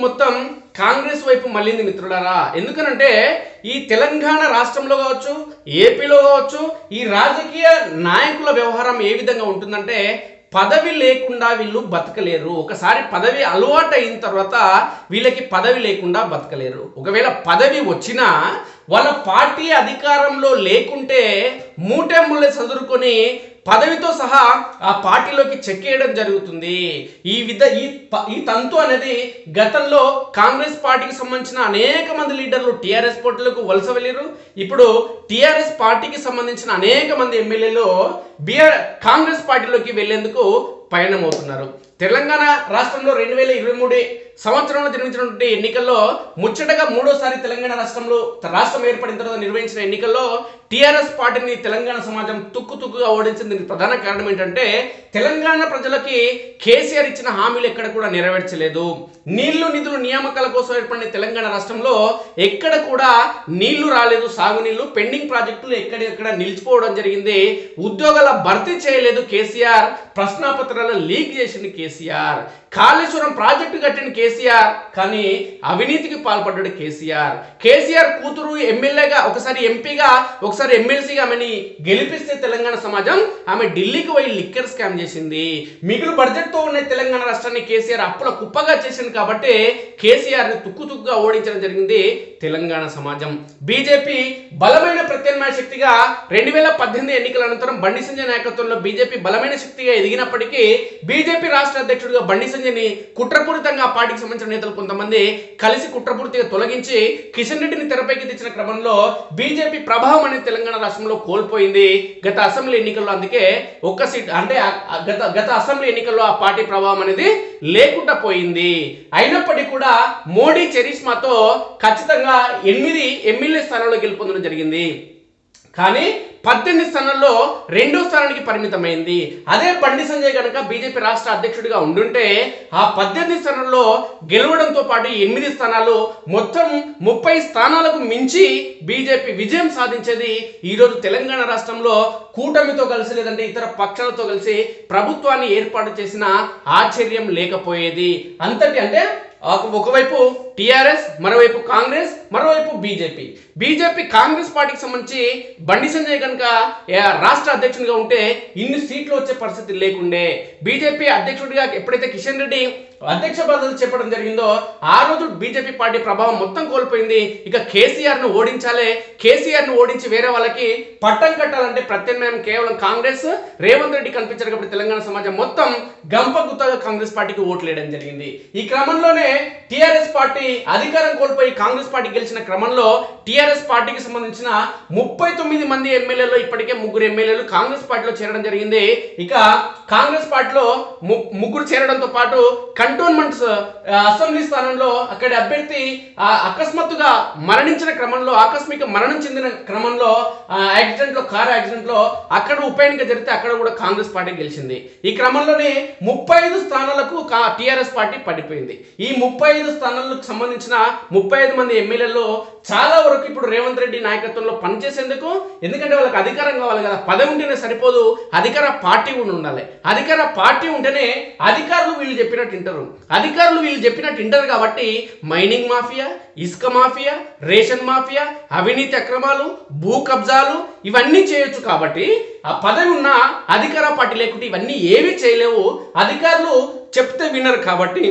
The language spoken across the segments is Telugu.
మొత్తం కాంగ్రెస్ వైపు మళ్ళింది మిత్రులారా. ఎందుకనంటే ఈ తెలంగాణ రాష్ట్రంలో కావచ్చు, ఏపీలో కావచ్చు, ఈ రాజకీయ నాయకుల వ్యవహారం ఏ విధంగా ఉంటుందంటే పదవి లేకుండా వీళ్ళు బతకలేరు. ఒకసారి పదవి అలవాటు అయిన తర్వాత వీళ్ళకి పదవి లేకుండా బతకలేరు. ఒకవేళ పదవి వచ్చినా వాళ్ళ పార్టీ అధికారంలో లేకుంటే మూటెమ్ముళ్ళే చదువుకొని పదవితో సహా ఆ పార్టీలోకి చెక్కేయడం జరుగుతుంది. ఈ తంతు అనేది గతంలో కాంగ్రెస్ పార్టీకి సంబంధించిన అనేక మంది లీడర్లు టీఆర్ఎస్ పార్టీలకు వలస వెళ్ళారు. ఇప్పుడు టీఆర్ఎస్ పార్టీకి సంబంధించిన అనేక మంది ఎమ్మెల్యేలు కాంగ్రెస్ పార్టీలోకి వెళ్లేందుకు పయనమవుతున్నారు. తెలంగాణ రాష్ట్రంలో 2023 సంవత్సరంలో జరిగినటువంటి ఎన్నికల్లో ముచ్చటగా మూడోసారి తెలంగాణ రాష్ట్రం ఏర్పడిన తర్వాత నిర్వహించిన ఎన్నికల్లో టీఆర్ఎస్ పార్టీని తెలంగాణ సమాజం తుక్కుగా ఓడించింది. దీనికి ప్రధాన కారణం ఏంటంటే తెలంగాణ ప్రజలకి కేసీఆర్ ఇచ్చిన హామీలు ఎక్కడ కూడా నెరవేర్చలేదు. నీళ్లు నిధులు నియామకాల కోసం ఏర్పడిన తెలంగాణ రాష్ట్రంలో ఎక్కడ కూడా నీళ్లు రాలేదు. సాగునీళ్లు పెండింగ్ ప్రాజెక్టులు ఎక్కడెక్కడ నిలిచిపోవడం జరిగింది. ఉద్యోగాల భర్తీ చేయలేదు కేసీఆర్. ప్రశ్నాపత్రాలు లీక్ చేసింది కేసీఆర్. కాళేశ్వరం ప్రాజెక్టు కట్టిన కేసీఆర్, కానీ అవినీతికి పాల్పడ్డాడు కేసీఆర్ కూతురు ఎమ్మెల్యేగా, ఒకసారి ఎంపీగా, ఒకసారి ఎమ్మెల్సీగా ఆమెని గెలిపిస్తే తెలంగాణ సమాజం ఆమె ఢిల్లీకి పోయి లిక్కర్ స్కామ్ చేసింది. మిగులు బడ్జెట్తో ఉన్న తెలంగాణ రాష్ట్రాన్ని కేసీఆర్ అప్పుల కుప్పగా చేసింది. కాబట్టి కేసీఆర్ని తుక్కుగా ఓడించడం జరిగింది తెలంగాణ సమాజం. బీజేపీ బలమైన ప్రత్యామ్నాయ శక్తిగా 2018 ఎన్నికల అనంతరం బండి సంజయ్ నాయకత్వంలో బీజేపీ బలమైన శక్తిగా ఎదిగినప్పటికీ బీజేపీ రాష్ట్ర అధ్యక్షుడిగా బండి సంజయ్ని కుట్రపూరితంగా ఆ పార్టీకి సంబంధించిన నేతలు కొంతమంది కలిసి కుట్రపూర్తిగా తొలగించి కిషన్ రెడ్డిని తెరపైకి తెచ్చిన క్రమంలో బీజేపీ ప్రభావం అనేది తెలంగాణ రాష్ట్రంలో కోల్పోయింది గత అసెంబ్లీ ఎన్నికల్లో. అందుకే ఒక్క సీట్ అంటే గత అసెంబ్లీ ఎన్నికల్లో ఆ పార్టీ ప్రభావం అనేది లేకుండా పోయింది. అయినప్పటికీ కూడా మోడీ చరిష్మాతో ఖచ్చితంగా 8 ఎమ్మెల్యే స్థానాల్లో గెలుపొందడం జరిగింది. కానీ 18 స్థానాల్లో 2వ స్థానానికి పరిమితమైంది. అదే బండి సంజయ్ కనుక బీజేపీ రాష్ట్ర అధ్యక్షుడిగా ఉండుంటే ఆ 18 స్థానాల్లో గెలవడంతో పాటు 8 స్థానాలు మొత్తం 30 స్థానాలకు మించి బీజేపీ విజయం సాధించేది. ఈరోజు తెలంగాణ రాష్ట్రంలో కూటమితో కలిసి లేదంటే ఇతర పక్షాలతో కలిసి ప్రభుత్వాన్ని ఏర్పాటు చేసిన ఆశ్చర్యం లేకపోయేది. అంతటి అంటే ఒకవైపు టీఆర్ఎస్, మరోవైపు కాంగ్రెస్, మరోవైపు బీజేపీ కాంగ్రెస్ పార్టీకి సంబంధించి బండి సంజయ్ కనుక రాష్ట్ర అధ్యక్షుడిగా ఉంటే ఇన్ని సీట్లు వచ్చే పరిస్థితి లేకుండే. బీజేపీ అధ్యక్షుడిగా ఎప్పుడైతే కిషన్ రెడ్డి అధ్యక్ష పదవి చెప్పడం జరిగిందో ఆ రోజు బీజేపీ పార్టీ ప్రభావం మొత్తం కోల్పోయింది. ఇక కేసీఆర్ను ఓడించి వేరే వాళ్ళకి పట్టం కట్టాలంటే ప్రత్యామ్నాయం కేవలం కాంగ్రెస్, రేవంత్ రెడ్డి కనిపించారు. కాబట్టి తెలంగాణ సమాజం మొత్తం గంపగుత్తగా కాంగ్రెస్ పార్టీకి ఓట్లు వేయడం జరిగింది. ఈ క్రమంలోనే టీఆర్ఎస్ పార్టీ అధికారం కోల్పోయి కాంగ్రెస్ పార్టీ గెలిచిన క్రమంలో టీఆర్ఎస్ పార్టీకి సంబంధించిన 39 మంది ఎమ్మెల్యేలు ఇప్పటికే 3 ఎమ్మెల్యేలు కాంగ్రెస్ పార్టీలో చేరడం జరిగింది. ఇక కాంగ్రెస్ పార్టీలో 3 చేరడంతో పాటు కంటోన్మెంట్స్ అసెంబ్లీ స్థానంలో అక్కడి అభ్యర్థి అకస్మాత్తుగా మరణించిన క్రమంలో, ఆకస్మిక మరణం చెందిన క్రమంలో కారు యాక్సిడెంట్ లో అక్కడ ఉప ఎన్నిక జరిగితే అక్కడ కూడా కాంగ్రెస్ పార్టీ గెలిచింది. ఈ క్రమంలోనే 35 స్థానాలకు టీఆర్ఎస్ పార్టీ పడిపోయింది. ఈ 35 స్థానాలకు సంబంధించిన 35 మంది ఎమ్మెల్యేలు చాలా వరకు ఇప్పుడు రేవంత్ రెడ్డి నాయకత్వంలో పనిచేసేందుకు, ఎందుకంటే వాళ్ళకి అధికారం కావాలి కదా, పదవి ఉంటేనే సరిపోదు, అధికార పార్టీ కూడా ఉండాలి. అధికార పార్టీ ఉంటేనే అధికారులు వీళ్ళు చెప్పినట్టు వింటారు. కాబట్టి మైనింగ్ మాఫియా, ఇసుక మాఫియా, రేషన్ మాఫియా, అవినీతి అక్రమాలు, భూ కబ్జాలు ఇవన్నీ చేయొచ్చు. కాబట్టి ఆ పదవి ఉన్న అధికార పార్టీ లేకుంటే ఇవన్నీ ఏమీ చేయలేవు. అధికారులు చెప్తే వినరు. కాబట్టి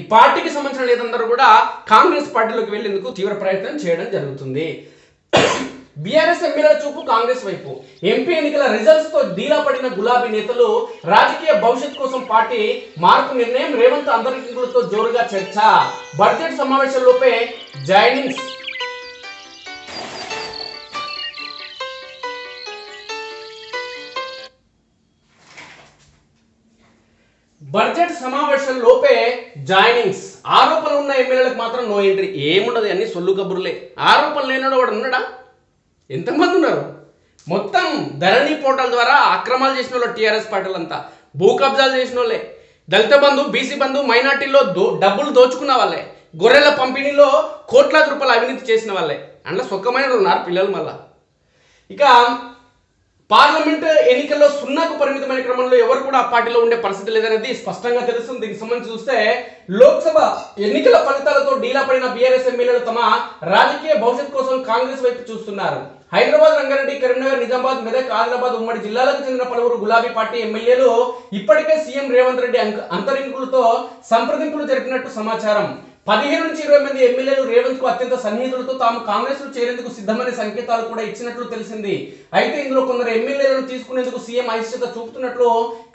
ఈ పార్టీకి సంబంధించిన నేతందరూ కూడా కాంగ్రెస్ పార్టీలోకి వెళ్లేందుకు తీవ్ర ప్రయత్నం చేయడం జరుగుతుంది. బీఆర్ఎస్ ఎమ్మెల్యేల చూపు కాంగ్రెస్ వైపు. ఎంపీ ఎన్నికల రిజల్ట్స్ తో డీలా పడిన గులాబీ నేతలు రాజకీయ భవిష్యత్ కోసం పార్టీ మార్పు నిర్ణయం. రేవంత్ అందరితో జోరుగా చర్చ. బడ్జెట్ సమావేశంలోపే జాయినింగ్స్. బడ్జెట్ సమావేశంలోపే జాయినింగ్స్. ఆరోపణలు ఉన్న ఎమ్మెల్యేలకు మాత్రం నో ఎంట్రీ. ఏముండదు, అన్ని సొల్లు కబుర్లే. ఆరోపణలు లేనాడు వాడు ఉన్నాడా? ఎంతమంది ఉన్నారు? మొత్తం ధరణి పోర్టల్ ద్వారా అక్రమాలు చేసిన వాళ్ళు టీఆర్ఎస్ పార్టీలంతా, భూ కబ్జాలు చేసిన వాళ్ళే, దళిత బంధు, బీసీ బంధు, మైనార్టీలో డబ్బులు దోచుకున్న వాళ్ళే, గొర్రెల పంపిణీలో కోట్లాది రూపాయలు అవినీతి చేసిన వాళ్ళే. అందులో సొక్కమైన ఉన్నారు పిల్లలు. మళ్ళా ఇక పార్లమెంట్ ఎన్నికల్లో సున్నాకు పరిమితమైన క్రమంలో ఎవరు కూడా ఆ పార్టీలో ఉండే పరిస్థితి లేదనేది స్పష్టంగా తెలుస్తుంది. దీనికి సంబంధించి చూస్తే లోక్సభ ఎన్నికల ఫలితాలతో డీలా పడిన బీఆర్ఎస్ ఎమ్మెల్యేలు తమ రాజకీయ భవిష్యత్ కోసం కాంగ్రెస్ వైపు చూస్తున్నారు. హైదరాబాద్, రంగారెడ్డి, కరీంనగర్, నిజామాబాద్, మెదక్, ఆదిలాబాద్ ఉమ్మడి జిల్లాలకు చెందిన పలువురు గులాబీ పార్టీ ఎమ్మెల్యేలు ఇప్పటికే సీఎం రేవంత్ రెడ్డి అంతరింకులతో సంప్రదింపులు జరిపినట్టు సమాచారం. 15 నుంచి 20 మంది ఎమ్మెల్యేలు రేవంత్ కు అత్యంత సన్నిహితులతో తాము కాంగ్రెస్ లో చేరేందుకు సిద్ధమనే సంకేతాలు కూడా ఇచ్చినట్లు తెలిసింది. అయితే ఇందులో కొందరు ఎమ్మెల్యేలను తీసుకునేందుకు సీఎం అయిష్టత చూపుతున్నట్లు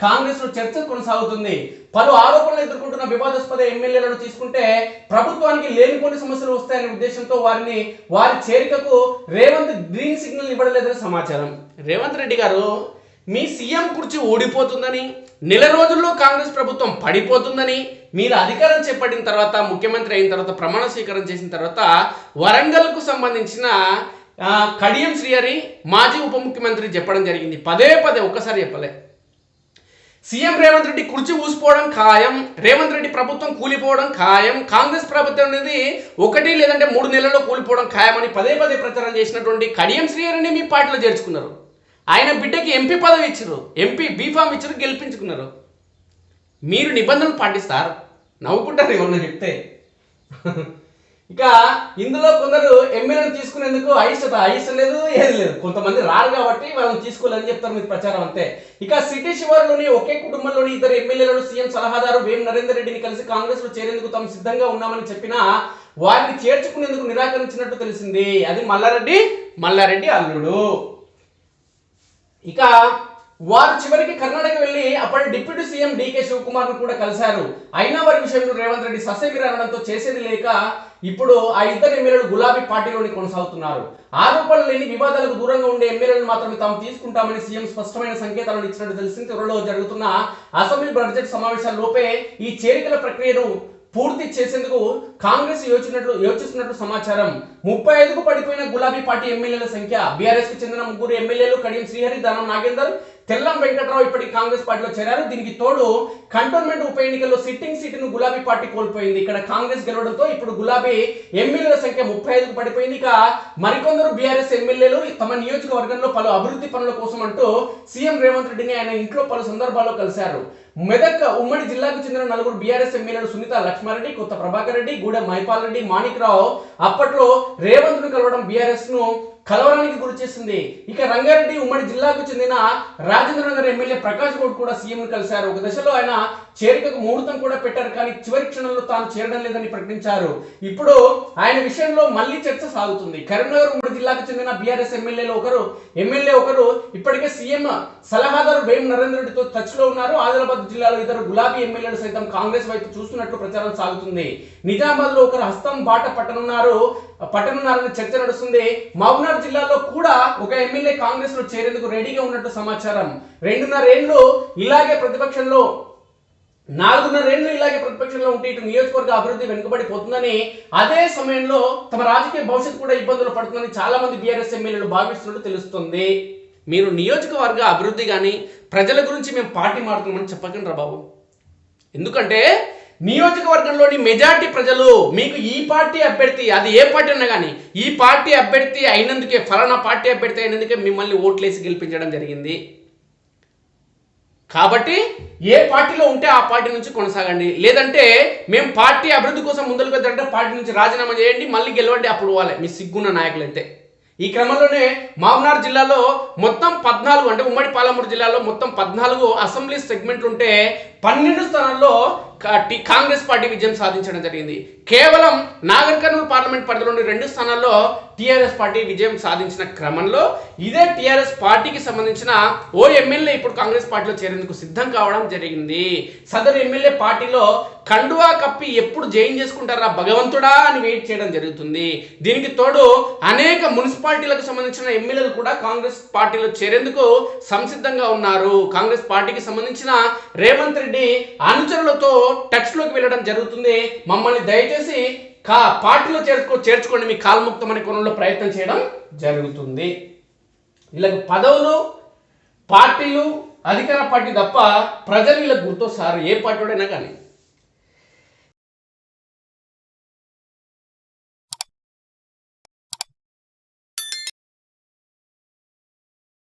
కాంగ్రెస్ లో చర్చ కొనసాగుతుంది. పలు ఆరోపణలు ఎదుర్కొంటున్న వివాదాస్పద ఎమ్మెల్యేలను తీసుకుంటే ప్రభుత్వానికి లేనిపోని సమస్యలు వస్తాయనే ఉద్దేశంతో వారి చేరికకు రేవంత్ గ్రీన్ సిగ్నల్ ఇవ్వడలేదని సమాచారం. రేవంత్ రెడ్డి గారు మీ సీఎం కుర్చీ ఓడిపోతుందని, నెల రోజుల్లో కాంగ్రెస్ ప్రభుత్వం పడిపోతుందని, మీరు అధికారం చేపట్టిన తర్వాత, ముఖ్యమంత్రి అయిన తర్వాత, ప్రమాణ స్వీకారం చేసిన తర్వాత వరంగల్కు సంబంధించిన కడియం శ్రీహరి మాజీ ఉప ముఖ్యమంత్రి చెప్పడం జరిగింది. పదే ఒక్కసారి చెప్పలే. సీఎం రేవంత్ రెడ్డి కుర్చీ ఊసిపోవడం ఖాయం, రేవంత్ రెడ్డి ప్రభుత్వం కూలిపోవడం ఖాయం, కాంగ్రెస్ ప్రభుత్వం అనేది 1 లేదంటే 3 నెలల్లో కూలిపోవడం ఖాయమని పదే ప్రచారం చేసినటువంటి కడియం శ్రీహరిని మీ పార్టీలో చేర్చుకున్నారు. ఆయన బిడ్డకి ఎంపీ పదవి ఇచ్చారు, ఎంపీ బీఫామ్ ఇచ్చారు, గెలిపించుకున్నారు. మీరు నిబంధనలు పాటిస్తారు, నవ్వుకుంటారు ఏమన్నా చెప్తే. ఇక ఇందులో కొందరు ఎమ్మెల్యేలు తీసుకునేందుకు అయిష్టం లేదు, ఏది లేదు. కొంతమంది రారు కాబట్టి వాళ్ళని తీసుకోలేదని చెప్తారు మీకు ప్రచారం అంతే. ఇక సిటీ శివారులోని ఒకే కుటుంబంలోని 2 ఎమ్మెల్యేలను సీఎం సలహాదారు వేం నరేందర్ రెడ్డిని కలిసి కాంగ్రెస్ లో చేరేందుకు తాము సిద్ధంగా ఉన్నామని చెప్పినా వారిని చేర్చుకునేందుకు నిరాకరించినట్టు తెలిసింది. అది మల్లారెడ్డి అల్లుడు. ఇక వారు చివరికి కర్ణాటక వెళ్లి అప్పటి డిప్యూటీ సీఎం డీకే శివకుమార్ ను కూడా కలిశారు. అయినా వారి విషయంలో రేవంత్ రెడ్డి ససేమిరనడంతో చేసేది లేక ఇప్పుడు ఆ 2 ఎమ్మెల్యేలు గులాబీ పార్టీలోని కొనసాగుతున్నారు. ఆరోపణలు లేని వివాదాలకు దూరంగా ఉండే ఎమ్మెల్యేలను మాత్రమే తాము తీసుకుంటామని సీఎం స్పష్టమైన సంకేతాలను ఇచ్చినట్టు తెలిసింది. త్వరలో జరుగుతున్న అసెంబ్లీ బడ్జెట్ సమావేశాల్లోపే ఈ చేరికల ప్రక్రియను పూర్తి చేసేందుకు కాంగ్రెస్ యోచిస్తున్నట్లు సమాచారం. 35కు పడిపోయిన గులాబీ పార్టీ ఎమ్మెల్యేల సంఖ్య. బీఆర్ఎస్ కు చెందిన 3 ఎమ్మెల్యేలు కడియం శ్రీహరి, దానం నాగేందర్, తెల్లం వెంకట్రావు ఇప్పటికి కాంగ్రెస్ పార్టీలో చేరారు. దీనికి తోడు కంటోన్మెంట్ ఉప ఎన్నికల్లో సిట్టింగ్ సీటును గులాబీ పార్టీ కోల్పోయింది. ఇక్కడ కాంగ్రెస్ గెలవడంతో ఇప్పుడు గులాబీ ఎమ్మెల్యేల సంఖ్య 35కు పడిపోయింది. ఇక మరికొందరు బీఆర్ఎస్ ఎమ్మెల్యేలు తమ నియోజకవర్గంలో పలు అభివృద్ధి పనుల కోసం అంటూ సీఎం రేవంత్ రెడ్డిని ఆయన ఇంట్లో పలు సందర్భాల్లో కలిశారు. మెదక్ ఉమ్మడి జిల్లాకు చెందిన 4 బీఆర్ఎస్ ఎమ్మెల్యేలు సునీత లక్ష్మారెడ్డి, కొత్త ప్రభాకర్ రెడ్డి, గూడెం మహిపాల్ రెడ్డి, మాణిక్ రావు అప్పట్లో రేవంత్ ను కలవడం బీఆర్ఎస్ ను కలవరానికి గురి చేసింది. ఇక రంగారెడ్డి ఉమ్మడి జిల్లాకు చెందిన రాజేంద్రనగర్ ఎమ్మెల్యే ప్రకాష్ గౌడ్ కూడా సీఎం ను కలిశారు. ఒక దశలో ఆయన చేరికకు ముహూర్తం కూడా పెట్టారు, కానీ చివరి క్షణంలో తాను చేరడం లేదని ప్రకటించారు. ఇప్పుడు ఆయన విషయంలో మళ్ళీ చర్చ సాగుతుంది. కరీంనగర్ ఉమ్మడి జిల్లాకు చెందిన బీఆర్ఎస్ ఎమ్మెల్యే ఒకరు ఇప్పటికే సీఎం సలహాదారు వేం నరేందర్ రెడ్డితో టచ్ లో ఉన్నారు. ఆదిలాబాద్ జిల్లాలో 2 గులాబీ ఎమ్మెల్యేలు సైతం కాంగ్రెస్ వైపు చూస్తున్నట్లు ప్రచారం సాగుతుంది. నిజామాబాద్ లో ఒకరు హస్తం బాట పట్టనున్నారని చర్చ నడుస్తుంది. మహబూబ్నగర్ జిల్లాలో కూడా ఒక ఎమ్మెల్యే కాంగ్రెస్ లో చేరేందుకు రెడీగా ఉన్నట్టు సమాచారం. 2.5 ఏళ్లు ఇలాగే ప్రతిపక్షంలో 4.5 ఏళ్లు ఇలాగే ప్రతిపక్షంలో ఉంటే ఇటు నియోజకవర్గ అభివృద్ధి వెనుకబడిపోతుందని, అదే సమయంలో తమ రాజకీయ భవిష్యత్తు కూడా ఇబ్బందులు పడుతుందని చాలా మంది బీఆర్ఎస్ ఎమ్మెల్యేలు భావిస్తున్నట్టు తెలుస్తుంది. మీరు నియోజకవర్గ అభివృద్ధి కానీ ప్రజల గురించి మేము పార్టీ మారుతున్నామని చెప్పకండి రా బాబు. ఎందుకంటే నియోజకవర్గంలోని మెజార్టీ ప్రజలు మీకు ఈ పార్టీ అభ్యర్థి, అది ఏ పార్టీ అన్నా కానీ, ఈ పార్టీ అభ్యర్థి అయినందుకే, ఫలానా పార్టీ అభ్యర్థి అయినందుకే మిమ్మల్ని ఓట్లేసి గెలిపించడం జరిగింది. కాబట్టి ఏ పార్టీలో ఉంటే ఆ పార్టీ నుంచి కొనసాగండి. లేదంటే మేము పార్టీ అభివృద్ధి కోసం ముందుకు వెళ్తారంటే పార్టీ నుంచి రాజీనామా చేయండి, మళ్ళీ గెలవండి, అప్పుడు వాళ్ళే మీ సిగ్గున్న నాయకులైతే. ఈ క్రమంలోనే మహబూబ్నగర్ జిల్లాలో మొత్తం 14, అంటే ఉమ్మడి పాలమూరు జిల్లాలో మొత్తం 14 అసెంబ్లీ సెగ్మెంట్లు ఉంటే 12 స్థానాల్లో కాంగ్రెస్ పార్టీ విజయం సాధించడం జరిగింది. కేవలం నాగర్ కర్నూలు పార్లమెంట్ పరిధిలోని 2 స్థానాల్లో టీఆర్ఎస్ పార్టీ విజయం సాధించిన క్రమంలో ఇదే టీఆర్ఎస్ పార్టీకి సంబంధించిన ఓ ఎమ్మెల్యే ఇప్పుడు కాంగ్రెస్ పార్టీలో చేరేందుకు సిద్ధం కావడం జరిగింది. సదరు ఎమ్మెల్యే పార్టీలో కండువా కప్పి ఎప్పుడు జాయిన్ చేసుకుంటారా భగవంతుడా అని వెయిట్ చేయడం జరుగుతుంది. దీనికి తోడు అనేక మున్సిపాలిటీలకు సంబంధించిన ఎమ్మెల్యేలు కూడా కాంగ్రెస్ పార్టీలో చేరేందుకు సంసిద్ధంగా ఉన్నారు. కాంగ్రెస్ పార్టీకి సంబంధించిన రేవంత్ రెడ్డి అనుచరులతో టచ్ లోకి వెళ్ళడం జరుగుతుంది. మమ్మల్ని దయచేసి పార్టీలో చేర్చుకోండి, మీ కాల్ముక్తం అనే కోణంలో ప్రయత్నం చేయడం జరుగుతుంది. వీళ్ళకి పదవులు, పార్టీలు, అధికార పార్టీ తప్ప ప్రజలు వీళ్ళకి గుర్తొస్తారు, ఏ పార్టీ అయినా కానీ.